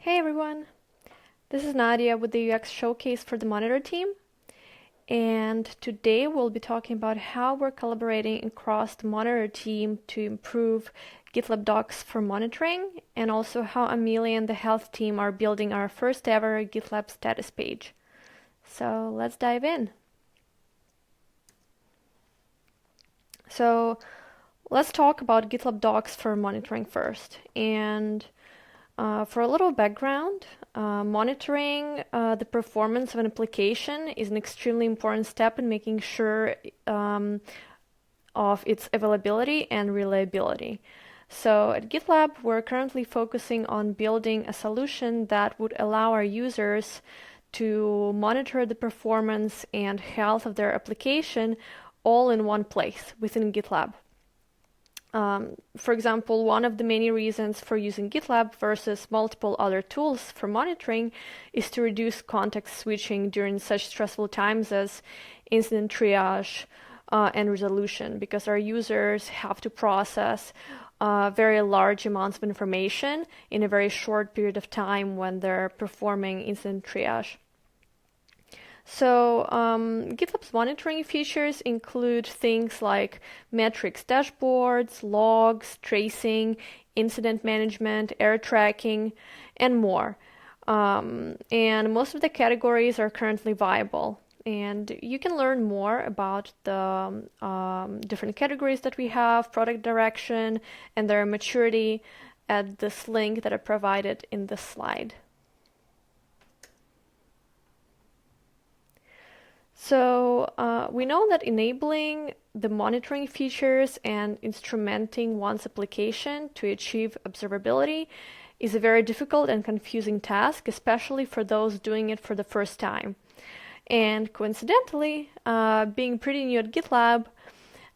Hey everyone, this is Nadia with the UX Showcase for the Monitor team, and today we'll be talking about how we're collaborating across the Monitor team to improve GitLab docs for monitoring, and also how Amelia and the health team are building our first ever GitLab status page. So let's dive in. So let's talk about GitLab docs for monitoring first. And for a little background, monitoring the performance of an application is an extremely important step in making sure of its availability and reliability. So at GitLab, we're currently focusing on building a solution that would allow our users to monitor the performance and health of their application all in one place within GitLab. For example, one of the many reasons for using GitLab versus multiple other tools for monitoring is to reduce context switching during such stressful times as incident triage and resolution, because our users have to process very large amounts of information in a very short period of time when they're performing incident triage. So GitLab's monitoring features include things like metrics dashboards, logs, tracing, incident management, error tracking, and more. And most of the categories are currently viable. And you can learn more about the different categories that we have, product direction, and their maturity at this link that I provided in this slide. So we know that enabling the monitoring features and instrumenting one's application to achieve observability is a very difficult and confusing task, especially for those doing it for the first time. And coincidentally, being pretty new at GitLab,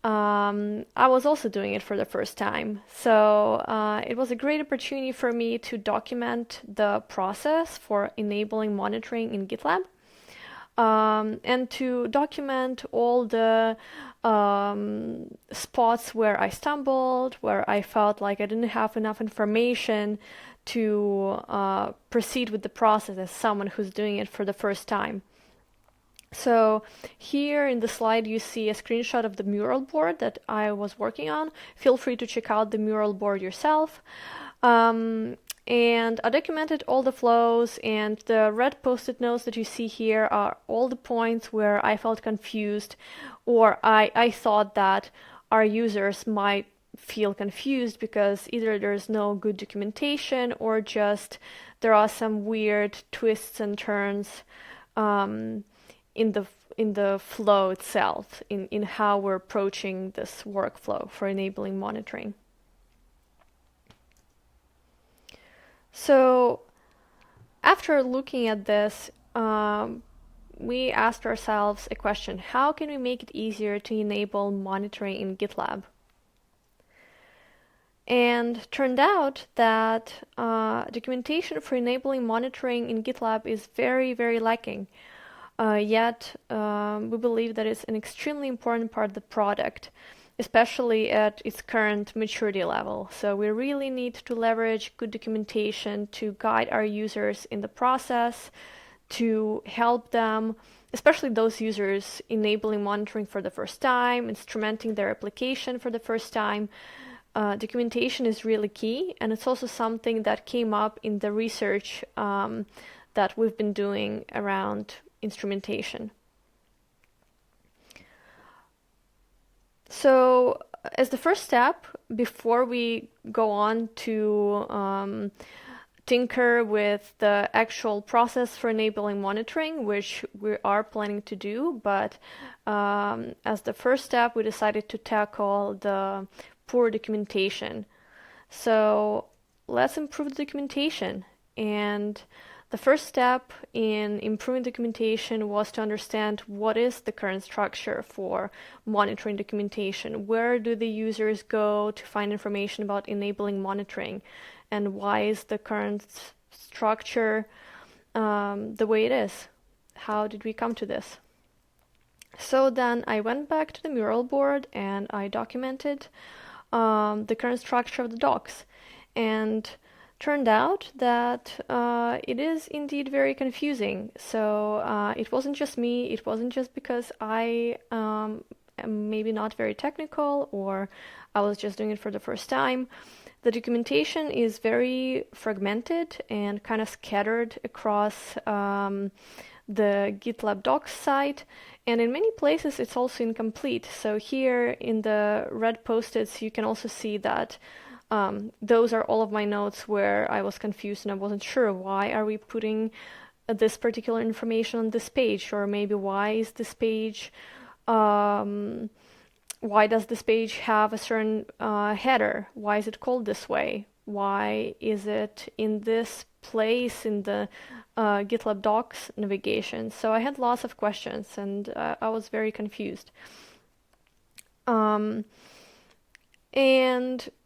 I was also doing it for the first time. So it was a great opportunity for me to document the process for enabling monitoring in GitLab. And to document all the spots where I stumbled, where I felt like I didn't have enough information to proceed with the process as someone who's doing it for the first time. So here in the slide you see a screenshot of the mural board that I was working on. Feel free to check out the mural board yourself. And I documented all the flows, and the red post-it notes that you see here are all the points where I felt confused, or I thought that our users might feel confused because either there's no good documentation or just there are some weird twists and turns in the flow itself, in how we're approaching this workflow for enabling monitoring. So after looking at this, we asked ourselves a question: how can we make it easier to enable monitoring in GitLab? And turned out that documentation for enabling monitoring in GitLab is very, very lacking. Yet we believe that it's an extremely important part of the product, especially at its current maturity level. So we really need to leverage good documentation to guide our users in the process, to help them, especially those users enabling monitoring for the first time, instrumenting their application for the first time. Documentation is really key, and it's also something that came up in the research that we've been doing around instrumentation. So as the first step, before we go on to tinker with the actual process for enabling monitoring, which we are planning to do, but as the first step, we decided to tackle the poor documentation. So let's improve the documentation. And the first step in improving documentation was to understand what is the current structure for monitoring documentation. Where do the users go to find information about enabling monitoring? And why is the current structure the way it is? How did we come to this? So then I went back to the mural board and I documented the current structure of the docs. And turned out that it is indeed very confusing. So it wasn't just me, it wasn't just because I am maybe not very technical or I was just doing it for the first time. The documentation is very fragmented and kind of scattered across the GitLab docs site, and in many places it's also incomplete. So here in the red post-its you can also see that those are all of my notes where I was confused and I wasn't sure why are we putting this particular information on this page, or maybe why is this page why does this page have a certain header? Why is it called this way? Why is it in this place in the GitLab Docs navigation? So I had lots of questions and I was very confused. And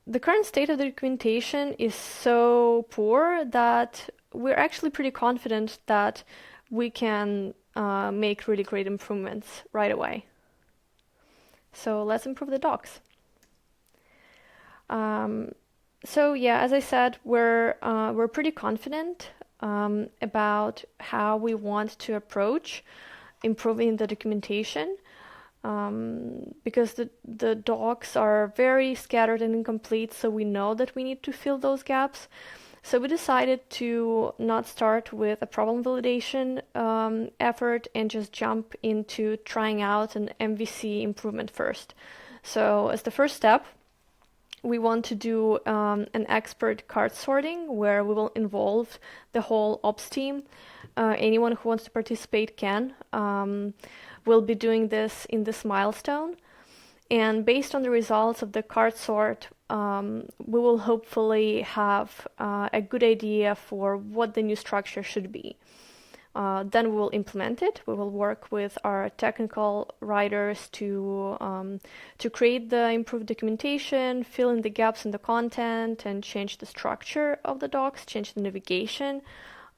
the current state of the documentation is so poor that we're actually pretty confident that we can make really great improvements right away. So let's improve the docs. So yeah, as I said, we're pretty confident about how we want to approach improving the documentation, because the docs are very scattered and incomplete, so we know that we need to fill those gaps. So we decided to not start with a problem validation effort and just jump into trying out an MVC improvement first. So as the first step, we want to do an expert card sorting where we will involve the whole ops team. Anyone who wants to participate can. We'll be doing this in this milestone. And based on the results of the card sort, we will hopefully have a good idea for what the new structure should be. Then we will implement it. We will work with our technical writers to create the improved documentation, fill in the gaps in the content, and change the structure of the docs, change the navigation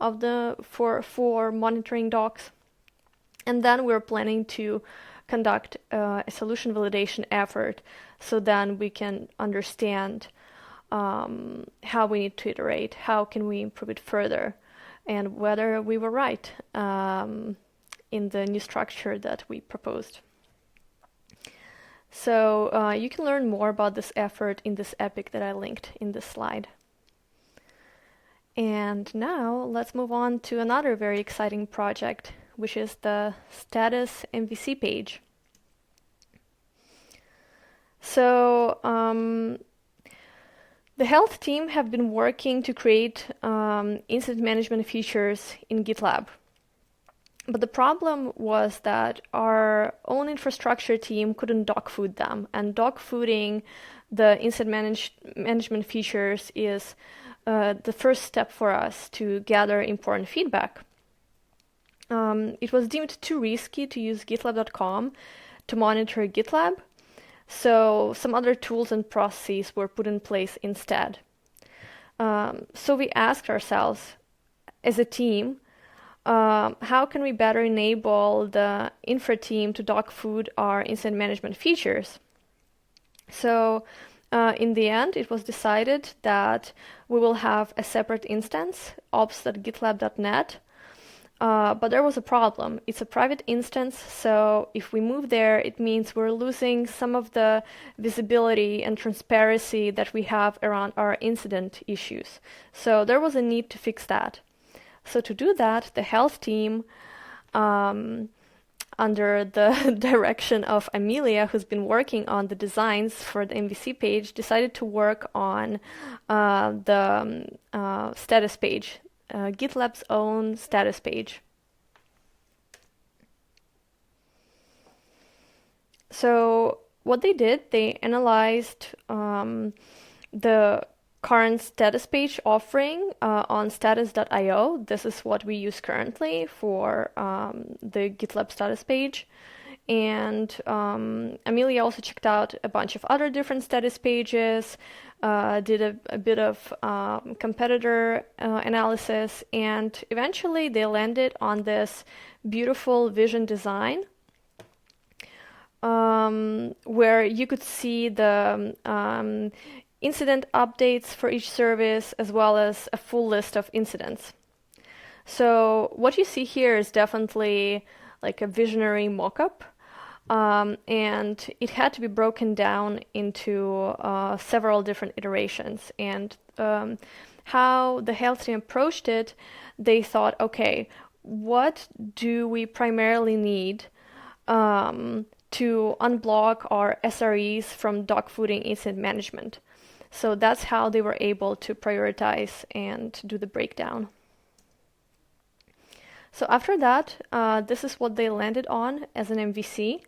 of the for monitoring docs. And then we're planning to conduct a solution validation effort, so then we can understand how we need to iterate, how can we improve it further, and whether we were right in the new structure that we proposed. So you can learn more about this effort in this epic that I linked in this slide. And now let's move on to another very exciting project, which is the status MVC page. So the health team have been working to create incident management features in GitLab. But the problem was that our own infrastructure team couldn't dogfood them. And dogfooding the incident management features is the first step for us to gather important feedback. It was deemed too risky to use GitLab.com to monitor GitLab, so some other tools and processes were put in place instead. So we asked ourselves, as a team, how can we better enable the infra team to dogfood our incident management features? So in the end, it was decided that we will have a separate instance, ops.gitlab.net. But there was a problem. It's a private instance, so if we move there, it means we're losing some of the visibility and transparency that we have around our incident issues. So there was a need to fix that. So to do that, the health team, under the direction of Amelia, who's been working on the designs for the MVC page, decided to work on the status page, GitLab's own status page. So what they did, they analyzed the current status page offering on status.io. This is what we use currently for the GitLab status page. And Amelia also checked out a bunch of other different status pages, did a bit of competitor analysis, and eventually they landed on this beautiful vision design where you could see the incident updates for each service, as well as a full list of incidents. So what you see here is definitely like a visionary mock-up, and it had to be broken down into several different iterations. And how the health team approached it, they thought, okay, what do we primarily need to unblock our SREs from dogfooding incident management? So that's how they were able to prioritize and do the breakdown. So after that, this is what they landed on as an MVC.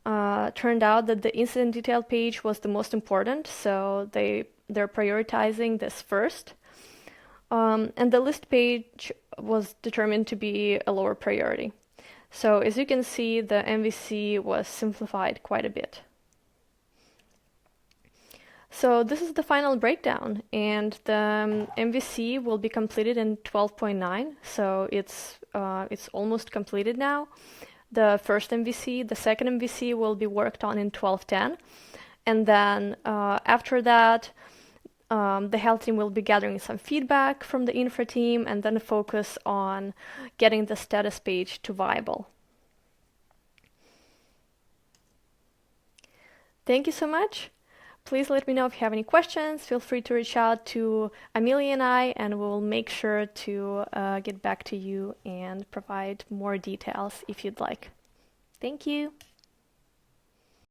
Turned out that the incident detail page was the most important, so they're prioritizing this first. And the list page was determined to be a lower priority. So as you can see, the MVC was simplified quite a bit. So this is the final breakdown, and the MVC will be completed in 12.9, so it's almost completed now. The first MVC, the second MVC will be worked on in 12.10, and then after that, the health team will be gathering some feedback from the infra team and then focus on getting the status page to viable. Thank you so much. Please let me know if you have any questions. Feel free to reach out to Amelia and I, and we'll make sure to get back to you and provide more details if you'd like. Thank you.